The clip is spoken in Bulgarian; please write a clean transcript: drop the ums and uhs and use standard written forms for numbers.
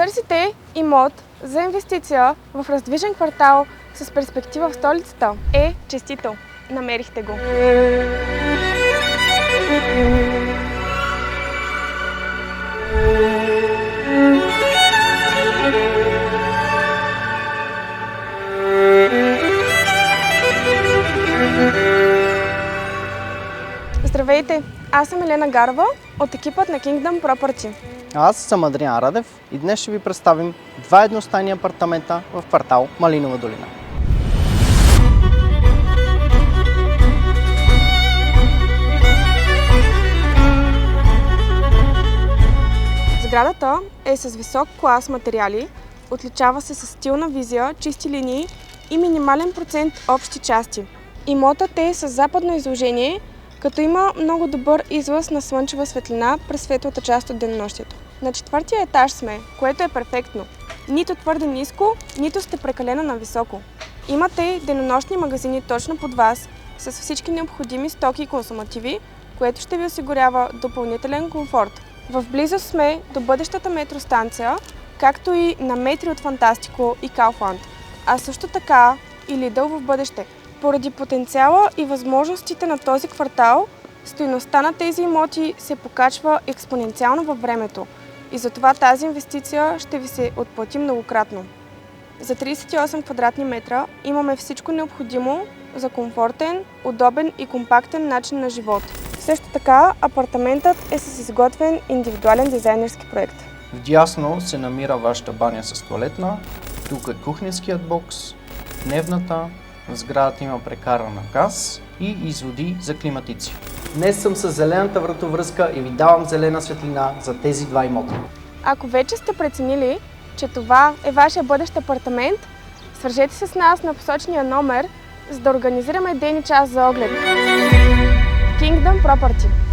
Търсите имот за инвестиция в раздвижен квартал с перспектива в столицата? Честито! Намерихте го! Здравейте! Аз съм Елена Гарова от екипът на Kingdom Property. Аз съм Адриан Радев и днес ще ви представим два едностайни апартамента в квартал Малинова долина. Сградата е с висок клас материали, отличава се с стилна визия, чисти линии и минимален процент общи части. Имотът е с западно изложение, като има много добър излъз на слънчева светлина през светлата част от денонощието. На 4-тия етаж сме, което е перфектно. Нито твърде ниско, нито сте прекалено нависоко. Имате денонощни магазини точно под вас, с всички необходими стоки и консумативи, което ще ви осигурява допълнителен комфорт. В близост сме до бъдещата метростанция, както и на метри от Фантастико и Kaufland, а също така и Lidl в бъдеще. Поради потенциала и възможностите на този квартал, стойността на тези имоти се покачва експоненциално във времето и затова тази инвестиция ще ви се отплати многократно. За 38 квадратни метра имаме всичко необходимо за комфортен, удобен и компактен начин на живот. Също така, апартаментът е с изготвен индивидуален дизайнерски проект. Вдясно се намира вашата баня с тоалетна, тук е кухненският бокс, дневната, в сградата има прекарана газ и изводи за климатици. Днес съм с зелената вратовръзка и ви давам зелена светлина за тези два имота. Ако вече сте преценили, че това е вашия бъдещ апартамент, свържете се с нас на посочения номер, за да организираме ден и час за оглед. Kingdom Property.